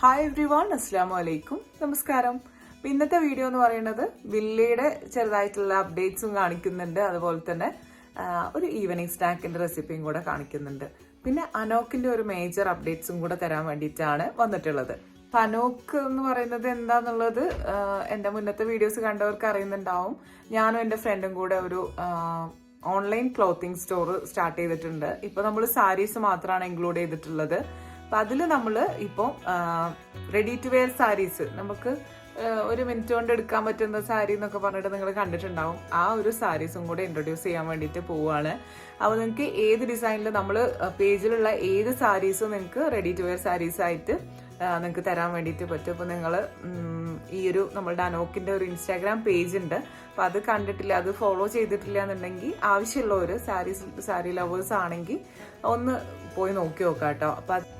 Hi every one, അസ്സാം വലൈക്കും, നമസ്കാരം. ഇന്നത്തെ വീഡിയോ എന്ന് പറയുന്നത് വില്ലയുടെ ചെറുതായിട്ടുള്ള അപ്ഡേറ്റ്സും കാണിക്കുന്നുണ്ട്. അതുപോലെ തന്നെ ഒരു ഈവനിങ് സ്നാക്കിന്റെ റെസിപ്പിയും കൂടെ കാണിക്കുന്നുണ്ട്. പിന്നെ അനോക്കിന്റെ ഒരു മേജർ അപ്ഡേറ്റ്സും കൂടെ തരാൻ വേണ്ടിയിട്ടാണ് വന്നിട്ടുള്ളത്. അപ്പൊ അനോക്ക് എന്ന് പറയുന്നത് എന്താന്നുള്ളത് എന്റെ മുന്നത്തെ വീഡിയോസ് കണ്ടവർക്ക് അറിയുന്നുണ്ടാവും. ഞാനും എന്റെ ഫ്രണ്ടും കൂടെ ഒരു ഓൺലൈൻ ക്ലോത്തിങ് സ്റ്റോർ സ്റ്റാർട്ട് ചെയ്തിട്ടുണ്ട്. ഇപ്പൊ നമ്മൾ സാരീസ് മാത്രമാണ് ഇൻക്ലൂഡ് ചെയ്തിട്ടുള്ളത്. അപ്പൊ അതിൽ നമ്മൾ ഇപ്പോൾ റെഡി ടു വെയർ സാരീസ്, നമുക്ക് ഒരു മിനിറ്റ് കൊണ്ട് എടുക്കാൻ പറ്റുന്ന സാരി എന്നൊക്കെ പറഞ്ഞിട്ട് നിങ്ങൾ കണ്ടിട്ടുണ്ടാവും. ആ ഒരു സാരീസും കൂടെ ഇൻട്രൊഡ്യൂസ് ചെയ്യാൻ വേണ്ടിയിട്ട് പോവുകയാണ്. അപ്പോൾ നിങ്ങൾക്ക് ഏത് ഡിസൈനിൽ നമ്മൾ പേജിലുള്ള ഏത് സാരീസും നിങ്ങൾക്ക് റെഡി ടു വെയർ സാരീസ് ആയിട്ട് നിങ്ങൾക്ക് തരാൻ വേണ്ടിയിട്ട് പറ്റും. അപ്പോൾ നിങ്ങൾ ഈ ഒരു നമ്മളുടെ അനോക്കിന്റെ ഒരു ഇൻസ്റ്റാഗ്രാം പേജ് ഉണ്ട്. അപ്പോൾ അത് കണ്ടിട്ടില്ല, അത് ഫോളോ ചെയ്തിട്ടില്ല എന്നുണ്ടെങ്കിൽ ആവശ്യമുള്ളവർ സാരി ലവേഴ്സ് ആണെങ്കിൽ ഒന്ന് പോയി നോക്കി നോക്കാം കേട്ടോ. അപ്പോൾ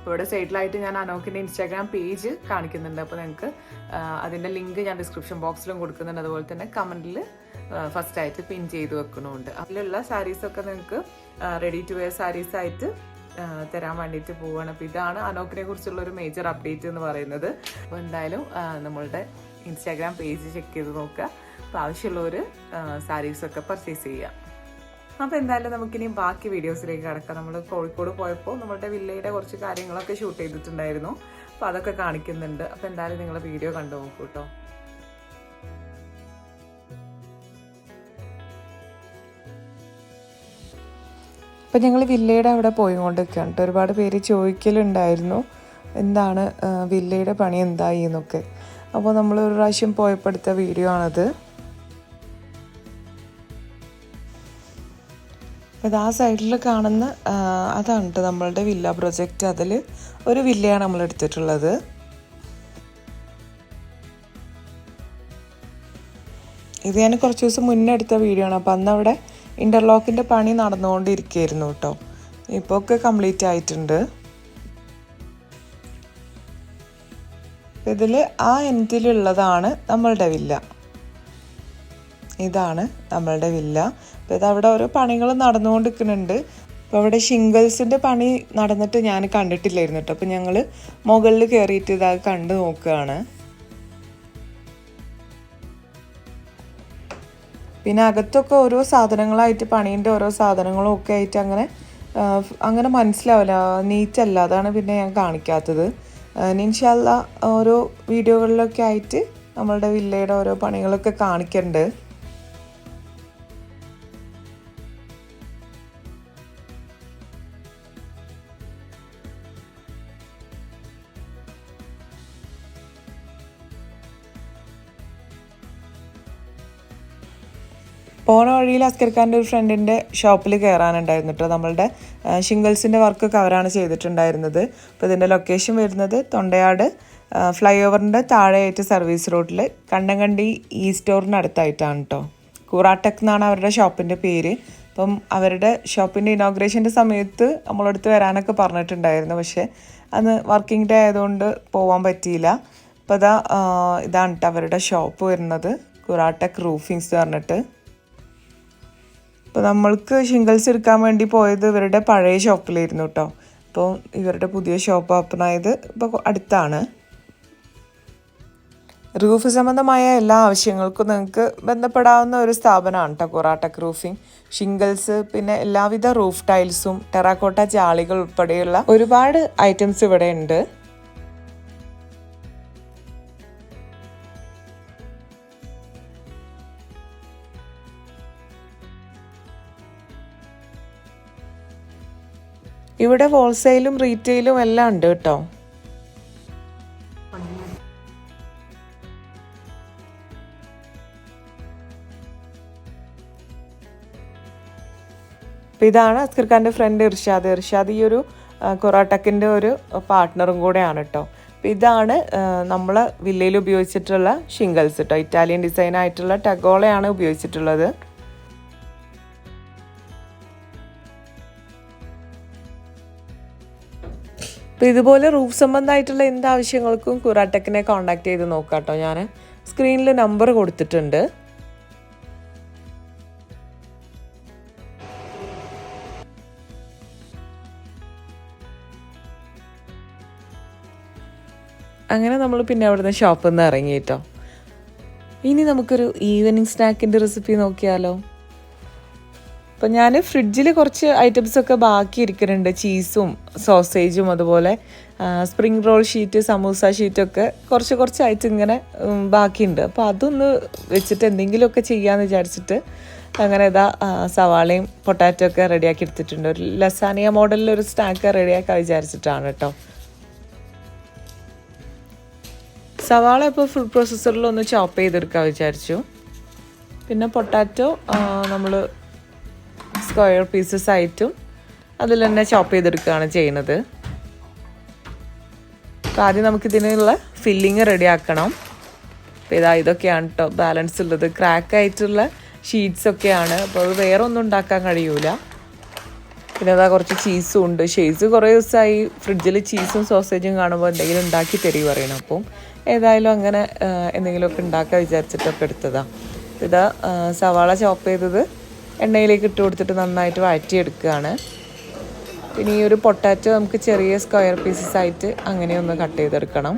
ഇവിടെ സൈഡിലായിട്ട് ഞാൻ അനോക്കിന്റെ ഇൻസ്റ്റാഗ്രാം പേജ് കാണിക്കുന്നുണ്ട്. അപ്പോൾ നിങ്ങൾക്ക് അതിന്റെ ലിങ്ക് ഞാൻ ഡിസ്ക്രിപ്ഷൻ ബോക്സിലും കൊടുക്കുന്നുണ്ട്. അതുപോലെ തന്നെ കമന്റിൽ ഫസ്റ്റ് ആയിട്ട് പിൻ ചെയ്ത് വെക്കുന്നുണ്ട്. അതിലുള്ള സാരീസൊക്കെ നിങ്ങൾക്ക് റെഡി ടു വെയർ സാരീസ് ആയിട്ട് തരാൻ വേണ്ടിയിട്ട് പോവുകയാണ്. അപ്പോൾ ഇതാണ് അനോക്കിനെ കുറിച്ചുള്ള ഒരു മേജർ അപ്ഡേറ്റ് എന്ന് പറയുന്നത്. അപ്പോൾ എന്തായാലും നമ്മളുടെ ഇൻസ്റ്റാഗ്രാം പേജ് ചെക്ക് ചെയ്ത് നോക്കുക. അപ്പോൾ ആവശ്യമുള്ളവർ സാരീസൊക്കെ പർച്ചേസ് ചെയ്യുക. അപ്പോൾ എന്തായാലും നമുക്കിനി ബാക്കി വീഡിയോസിലേക്ക് കിടക്കാം. നമ്മൾ കോഴിക്കോട് പോയപ്പോൾ നമ്മളുടെ വില്ലയുടെ കുറച്ച് കാര്യങ്ങളൊക്കെ ഷൂട്ട് ചെയ്തിട്ടുണ്ടായിരുന്നു. അപ്പോൾ അതൊക്കെ കാണിക്കുന്നുണ്ട്. അപ്പോൾ എന്തായാലും നിങ്ങൾ വീഡിയോ കണ്ടു നോക്കൂ കേട്ടോ. അപ്പം ഞങ്ങൾ വില്ലയുടെ അവിടെ പോയിക്കൊണ്ടിരിക്കുകയാണ് കേട്ടോ. ഒരുപാട് പേര് ചോദിക്കലുണ്ടായിരുന്നു എന്താണ് വില്ലയുടെ പണി എന്തായി എന്നൊക്കെ. അപ്പോൾ നമ്മൾ ഒരു പ്രാവശ്യം പോയപ്പോൾ എടുത്ത വീഡിയോ ആണത്. അത് ആ സൈഡിൽ കാണുന്ന അതാണ് കേട്ടോ നമ്മളുടെ വില്ല പ്രൊജക്റ്റ്. അതിൽ ഒരു വില്ലയാണ് നമ്മൾ എടുത്തിട്ടുള്ളത്. ഇത് ഞാൻ കുറച്ച് ദിവസം മുന്നേ എടുത്ത വീഡിയോ ആണ്. അപ്പം അന്ന് അവിടെ ഇൻ്റർലോക്കിൻ്റെ പണി നടന്നുകൊണ്ടിരിക്കുകയായിരുന്നു കേട്ടോ. ഇപ്പോൾ ഒക്കെ കംപ്ലീറ്റ് ആയിട്ടുണ്ട്. ഇതിൽ ആ എൻഡിലുള്ളതാണ് നമ്മളുടെ വില്ല. ഇതാണ് നമ്മളുടെ വില്ല. അപ്പോൾ ഇതവിടെ ഓരോ പണികൾ നടന്നുകൊണ്ടിരിക്കുന്നുണ്ട്. അപ്പോൾ അവിടെ ഷിംഗിൾസിൻ്റെ പണി നടന്നിട്ട് ഞാൻ കണ്ടിട്ടില്ലായിരുന്നു കേട്ടോ. അപ്പോൾ ഞങ്ങൾ മുകളിൽ കയറിയിട്ട് ഇതാ കണ്ടു നോക്കുകയാണ്. പിന്നെ അകത്തൊക്കെ ഓരോ സാധനങ്ങളായിട്ട് പണീൻ്റെ ഓരോ സാധനങ്ങളും ഒക്കെ ആയിട്ട് അങ്ങനെ മനസ്സിലാവില്ല, നീറ്റല്ല. അതാണ് പിന്നെ ഞാൻ കാണിക്കാത്തത്. ഇൻഷാ അല്ലാ ഓരോ വീഡിയോകളിലൊക്കെ ആയിട്ട് നമ്മളുടെ വില്ലയുടെ ഓരോ പണികളൊക്കെ കാണിക്കുന്നുണ്ട്. പോണ വഴിയിൽ അസ്കർ ഖാൻ്റെ ഒരു ഫ്രണ്ടിൻ്റെ ഷോപ്പിൽ കയറാനുണ്ടായിരുന്നു കേട്ടോ. നമ്മളുടെ ഷിംഗിൾസിൻ്റെ വർക്കൊക്കെ അവരാണ് ചെയ്തിട്ടുണ്ടായിരുന്നത്. അപ്പോൾ ഇതിൻ്റെ ലൊക്കേഷൻ വരുന്നത് തൊണ്ടയാട് ഫ്ലൈ ഓവറിൻ്റെ താഴെയായിട്ട് സർവീസ് റോഡിൽ കണ്ടങ്കണ്ടി ഈ സ്റ്റോറിനടുത്തായിട്ടാണ് കേട്ടോ. കൂറാടെക് എന്നാണ് അവരുടെ ഷോപ്പിൻ്റെ പേര്. അപ്പം അവരുടെ ഷോപ്പിൻ്റെ ഇനോഗ്രേഷൻ്റെ സമയത്ത് നമ്മളടുത്ത് വരാനൊക്കെ പറഞ്ഞിട്ടുണ്ടായിരുന്നു. പക്ഷേ അന്ന് വർക്കിംഗ് ഡേ ആയതുകൊണ്ട് പോകാൻ പറ്റിയില്ല. അപ്പോൾ ഇതാണ് കേട്ടോ അവരുടെ ഷോപ്പ് വരുന്നത്, കൂറാടെക് റൂഫിങ്സ് പറഞ്ഞിട്ട്. അപ്പോൾ നമ്മൾക്ക് ഷിംഗിൾസ് എടുക്കാൻ വേണ്ടി പോയത് ഇവരുടെ പഴയ ഷോപ്പിലായിരുന്നു കേട്ടോ. അപ്പോൾ ഇവരുടെ പുതിയ ഷോപ്പ് ഓപ്പൺ ആയത് ഇപ്പോൾ അടുത്താണ്. റൂഫ് സംബന്ധമായ എല്ലാ ആവശ്യങ്ങൾക്കും നിങ്ങൾക്ക് ബന്ധപ്പെടാവുന്ന ഒരു സ്ഥാപനമാണ് കേട്ടോ കൂറാടെക് റൂഫിംഗ്. ഷിംഗിൾസ്, പിന്നെ എല്ലാവിധ റൂഫ് ടൈൽസും ടെറാക്കോട്ട ജാളികൾ ഉൾപ്പെടെയുള്ള ഒരുപാട് ഐറ്റംസ് ഇവിടെ ഉണ്ട്. ഇവിടെ ഹോൾസെയിലും റീറ്റെയിലും എല്ലാം ഉണ്ട് കേട്ടോ. അപ്പം ഇതാണ് അസ്കർ ഖാൻ്റെ ഫ്രണ്ട് ഇർഷാദ് ഈ ഒരു കൂറാടെക്കിൻ്റെ ഒരു പാർട്ട്ണറും കൂടെയാണ് കേട്ടോ. അപ്പം ഇതാണ് നമ്മൾ വില്ലയിൽ ഉപയോഗിച്ചിട്ടുള്ള ഷിംഗിൾസ് കേട്ടോ. ഇറ്റാലിയൻ ഡിസൈൻ ആയിട്ടുള്ള ടഗോളയാണ് ഉപയോഗിച്ചിട്ടുള്ളത്. അപ്പോൾ ഇതുപോലെ റൂഫ് സംബന്ധമായിട്ടുള്ള എന്ത് ആവശ്യങ്ങൾക്കും കൂറാടെക്കിനെ കോൺടാക്ട് ചെയ്ത് നോക്കാം കേട്ടോ. ഞാൻ സ്ക്രീനിൽ നമ്പർ കൊടുത്തിട്ടുണ്ട്. അങ്ങനെ നമ്മൾ പിന്നെ അവിടുന്ന് ഷോപ്പിൽ നിന്ന് ഇറങ്ങി കേട്ടോ. ഇനി നമുക്കൊരു ഈവനിങ് സ്നാക്കിൻ്റെ റെസിപ്പി നോക്കിയാലോ. അപ്പം ഞാൻ ഫ്രിഡ്ജിൽ കുറച്ച് ഐറ്റംസൊക്കെ ബാക്കി ഇരിക്കുന്നുണ്ട്. ചീസും സോസേജും അതുപോലെ സ്പ്രിംഗ് റോൾ ഷീറ്റ്, സമൂസ ഷീറ്റൊക്കെ കുറച്ചായിട്ട് ഇങ്ങനെ ബാക്കിയുണ്ട്. അപ്പോൾ അതൊന്ന് വെച്ചിട്ട് എന്തെങ്കിലുമൊക്കെ ചെയ്യാമെന്ന് വിചാരിച്ചിട്ട് അങ്ങനെ ഇതാ സവാളയും പൊട്ടാറ്റോ ഒക്കെ റെഡിയാക്കി എടുത്തിട്ടുണ്ട്. ഒരു ലസാനിയ മോഡലിലൊരു സ്നാക്ക് റെഡിയാക്കാൻ വിചാരിച്ചിട്ടാണ് കേട്ടോ. സവാള ഇപ്പോൾ ഫുഡ് പ്രോസസ്സറിലൊന്ന് ചോപ്പ് ചെയ്തെടുക്കാൻ വിചാരിച്ചു. പിന്നെ പൊട്ടാറ്റോ നമ്മൾ സ്ക്വയർ പീസസ് ആയിട്ടും അതിൽ തന്നെ ചോപ്പ് ചെയ്തെടുക്കുകയാണ് ചെയ്യുന്നത്. അപ്പോൾ ആദ്യം നമുക്കിതിനുള്ള ഫില്ലിങ് റെഡിയാക്കണം. അപ്പോൾ ഇതൊക്കെയാണ് കേട്ടോ ബാലൻസ് ഉള്ളത്. ക്രാക്കായിട്ടുള്ള ഷീറ്റ്സൊക്കെയാണ്. അപ്പോൾ അത് വേറെ ഒന്നും ഉണ്ടാക്കാൻ കഴിയൂല. പിന്നെ അതാ കുറച്ച് ചീസും ഉണ്ട്. ഷെയ്സ് കുറേ ദിവസമായി ഫ്രിഡ്ജിൽ ചീസും സോസേജും കാണുമ്പോൾ എന്തെങ്കിലും ഉണ്ടാക്കി തരുക പറയണം. അപ്പം ഏതായാലും അങ്ങനെ എന്തെങ്കിലുമൊക്കെ ഉണ്ടാക്കാൻ വിചാരിച്ചിട്ടൊക്കെ എടുത്തതാണ്. ഇതാ സവാള ചോപ്പ് ചെയ്തത് എണ്ണയിലേക്ക് ഇട്ട് കൊടുത്തിട്ട് നന്നായിട്ട് വഴറ്റിയെടുക്കുകയാണ്. പിന്നെ ഈ ഒരു പൊട്ടാറ്റോ നമുക്ക് ചെറിയ സ്ക്വയർ പീസസ് ആയിട്ട് അങ്ങനെ ഒന്ന് കട്ട് ചെയ്തെടുക്കണം.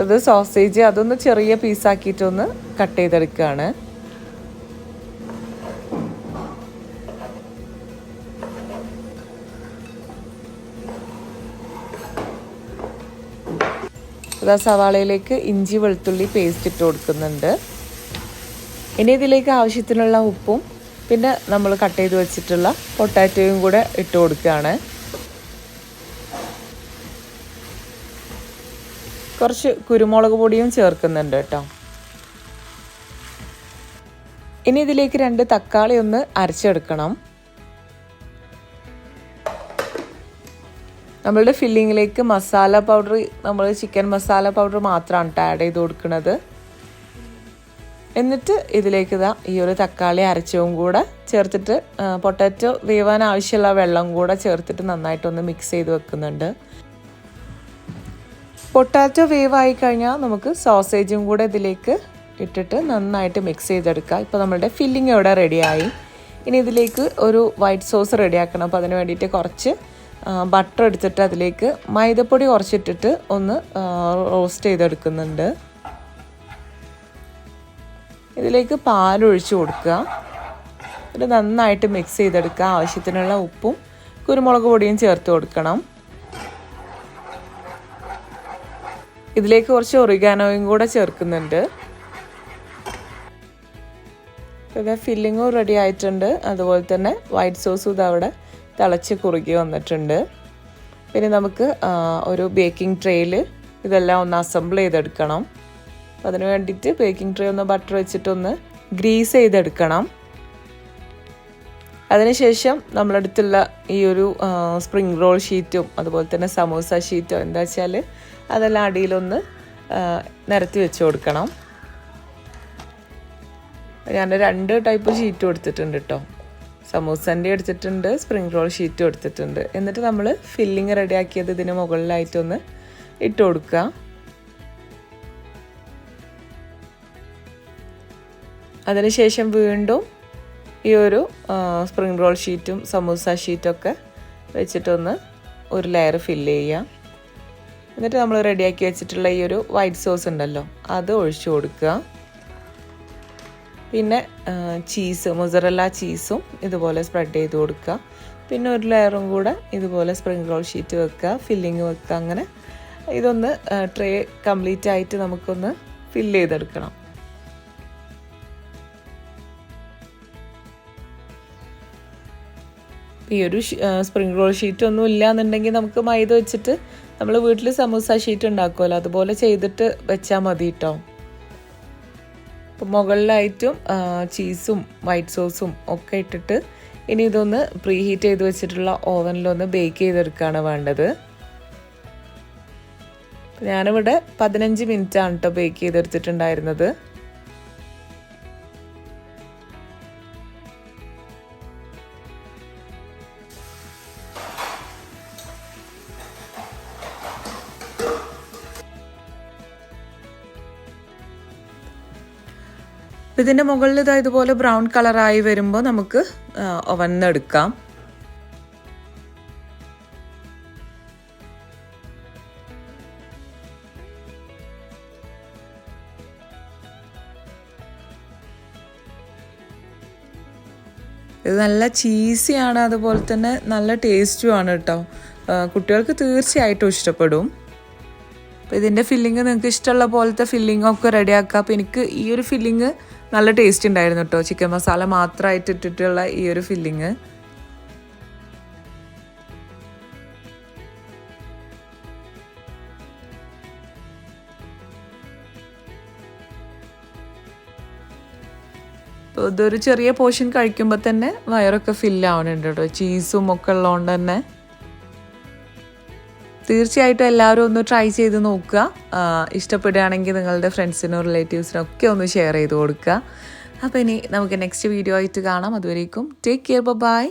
അത് സോസേജ് അതൊന്ന് ചെറിയ പീസാക്കിയിട്ടൊന്ന് കട്ട് ചെയ്തെടുക്കുകയാണ്. അതാ സവാളയിലേക്ക് ഇഞ്ചി വെളുത്തുള്ളി പേസ്റ്റ് ഇട്ട് കൊടുക്കുന്നുണ്ട്. ഇനി ഇതിലേക്ക് ആവശ്യത്തിനുള്ള ഉപ്പും പിന്നെ നമ്മൾ കട്ട് ചെയ്ത് വെച്ചിട്ടുള്ള പൊട്ടാറ്റോയും കൂടെ ഇട്ട് കൊടുക്കുകയാണ്. കുറച്ച് കുരുമുളക് പൊടിയും ചേർക്കുന്നുണ്ട് കേട്ടോ. ഇനി ഇതിലേക്ക് 2 തക്കാളി ഒന്ന് അരച്ചെടുക്കണം. നമ്മളുടെ ഫില്ലിങ്ങിലേക്ക് മസാല പൗഡർ, നമ്മൾ ചിക്കൻ മസാല പൗഡർ മാത്രമാണ് ആഡ് ചെയ്ത് കൊടുക്കുന്നത്. എന്നിട്ട് ഇതിലേക്ക് ഈ ഒരു തക്കാളി അരച്ചതും കൂടെ ചേർത്തിട്ട് പൊട്ടാറ്റോ വേവാൻ ആവശ്യമുള്ള വെള്ളം കൂടെ ചേർത്തിട്ട് നന്നായിട്ടൊന്ന് മിക്സ് ചെയ്ത് വെക്കുന്നുണ്ട്. പൊട്ടാറ്റോ വേവായി കഴിഞ്ഞാൽ നമുക്ക് സോസേജും കൂടെ ഇതിലേക്ക് ഇട്ടിട്ട് നന്നായിട്ട് മിക്സ് ചെയ്തെടുക്കുക. ഇപ്പോൾ നമ്മളുടെ ഫില്ലിങ് ഇവിടെ റെഡിയായി. ഇനി ഇതിലേക്ക് ഒരു വൈറ്റ് സോസ് റെഡിയാക്കണം. അപ്പോൾ അതിന് വേണ്ടിയിട്ട് കുറച്ച് ബട്ടർ എടുത്തിട്ട് അതിലേക്ക് മൈദപ്പൊടി കുറച്ചിട്ടിട്ട് ഒന്ന് റോസ്റ്റ് ചെയ്തെടുക്കുന്നുണ്ട്. ഇതിലേക്ക് പാലൊഴിച്ച് കൊടുക്കുക. ഇത് നന്നായിട്ട് മിക്സ് ചെയ്തെടുക്കുക. ആവശ്യത്തിനുള്ള ഉപ്പും കുരുമുളക് പൊടിയും ചേർത്ത് കൊടുക്കണം. ഇതിലേക്ക് കുറച്ച് ഒറിഗാനോയും കൂടെ ചേർക്കുന്നുണ്ട്. പിന്നെ ഫില്ലിങ്ങും റെഡി ആയിട്ടുണ്ട്. അതുപോലെ തന്നെ വൈറ്റ് സോസും ഇതവിടെ തിളച്ച് കുറുകി വന്നിട്ടുണ്ട്. പിന്നെ നമുക്ക് ഒരു ബേക്കിംഗ് ട്രേയിൽ ഇതെല്ലാം ഒന്ന് അസംബിൾ ചെയ്തെടുക്കണം. അപ്പോൾ അതിന് വേണ്ടിയിട്ട് ബേക്കിംഗ് ട്രേ ഒന്ന് ബട്ടർ വെച്ചിട്ടൊന്ന് ഗ്രീസ് ചെയ്തെടുക്കണം. അതിനുശേഷം നമ്മളടുത്തുള്ള ഈ ഒരു സ്പ്രിംഗ് റോൾ ഷീറ്റും അതുപോലെ തന്നെ സമൂസ ഷീറ്റോ എന്താ വെച്ചാൽ അതെല്ലാം അടിയിലൊന്ന് നിരത്തി വെച്ച് കൊടുക്കണം. ഞാൻ 2 ടൈപ്പ് ഷീറ്റ് കൊടുത്തിട്ടുണ്ട് കേട്ടോ. സമൂസൻ്റെ എടുത്തിട്ടുണ്ട്, സ്പ്രിംഗ് റോൾ ഷീറ്റും എടുത്തിട്ടുണ്ട്. എന്നിട്ട് നമ്മൾ ഫില്ലിങ് റെഡിയാക്കിയത് ഇതിന് മുകളിലായിട്ടൊന്ന് ഇട്ട് കൊടുക്കുക. അതിനുശേഷം വീണ്ടും ഈ ഒരു സ്പ്രിംഗ് റോൾ ഷീറ്റും സമൂസ ഷീറ്റൊക്കെ വെച്ചിട്ടൊന്ന് ഒരു ലെയർ ഫില്ല് ചെയ്യുക. എന്നിട്ട് നമ്മൾ റെഡിയാക്കി വെച്ചിട്ടുള്ള ഈ ഒരു വൈറ്റ് സോസ് ഉണ്ടല്ലോ അത് ഒഴിച്ചു കൊടുക്കുക. പിന്നെ ചീസ്, മൊസറല്ല ചീസും ഇതുപോലെ സ്പ്രെഡ് ചെയ്ത് കൊടുക്കുക. പിന്നെ ഒരു ലെയറും കൂടെ ഇതുപോലെ സ്പ്രിംഗ് റോൾ ഷീറ്റ് വെക്കുക, ഫില്ലിങ് വെക്കുക. അങ്ങനെ ഇതൊന്ന് ട്രേ കംപ്ലീറ്റ് ആയിട്ട് നമുക്കൊന്ന് ഫില്ല് ചെയ്തെടുക്കണം. ഈ ഒരു സ്പ്രിംഗ് റോൾ ഷീറ്റ് ഒന്നും ഇല്ല എന്നുണ്ടെങ്കിൽ നമുക്ക് മൈദ വെച്ചിട്ട് നമ്മൾ വീട്ടിൽ സമൂസ ഷീറ്റ് ഉണ്ടാക്കുമല്ലോ അതുപോലെ ചെയ്തിട്ട് വെച്ചാൽ മതി കേട്ടോ. അപ്പോൾ മുകളിലായിട്ടും ചീസും വൈറ്റ് സോസും ഒക്കെ ഇട്ടിട്ട് ഇനി ഇതൊന്ന് പ്രീ ഹീറ്റ് ചെയ്ത് വെച്ചിട്ടുള്ള ഓവനിലൊന്ന് ബേക്ക് ചെയ്തെടുക്കുകയാണ് വേണ്ടത്. ഞാനിവിടെ 15 മിനിറ്റാണ് കേട്ടോ ബേക്ക് ചെയ്തെടുത്തിട്ടുണ്ടായിരുന്നത്. ഇതിൻ്റെ മുകളിൽ ഇതാ ഇതുപോലെ ബ്രൗൺ കളറായി വരുമ്പോൾ നമുക്ക് ഓവനിൽ നിന്ന് എടുക്കാം. ഇത് നല്ല ചീസിയാണ്, അതുപോലെ തന്നെ നല്ല ടേസ്റ്റുമാണ് കേട്ടോ. കുട്ടികൾക്ക് തീർച്ചയായിട്ടും ഇഷ്ടപ്പെടും. അപ്പോൾ ഇതിൻ്റെ ഫില്ലിങ് നിങ്ങൾക്ക് ഇഷ്ടമുള്ള പോലത്തെ ഫില്ലിങ്ങൊക്കെ റെഡിയാക്കുക. അപ്പോൾ എനിക്ക് ഈ ഒരു ഫില്ലിങ് നല്ല ടേസ്റ്റ് ഉണ്ടായിരുന്നു കേട്ടോ, ചിക്കൻ മസാല മാത്രമായിട്ട് ഇട്ടിട്ടുള്ള ഈ ഒരു ഫില്ലിങ്. അപ്പോൾ ഇതൊരു ചെറിയ പോർഷൻ കഴിക്കുമ്പോൾ തന്നെ വയറൊക്കെ ഫില്ലാവുന്നുണ്ട് കേട്ടോ, ചീസും ഒക്കെ ഉള്ളതുകൊണ്ട് തന്നെ. തീർച്ചയായിട്ടും എല്ലാവരും ഒന്ന് ട്രൈ ചെയ്ത് നോക്കുക. ഇഷ്ടപ്പെടുകയാണെങ്കിൽ നിങ്ങളുടെ ഫ്രണ്ട്സിനും റിലേറ്റീവ്സിനും ഒക്കെ ഒന്ന് ഷെയർ ചെയ്ത് കൊടുക്കുക. അപ്പോൾ ഇനി നമുക്ക് നെക്സ്റ്റ് വീഡിയോ ആയിട്ട് കാണാം. അതുവരേക്കും ടേക്ക് കെയർ, ബൈ.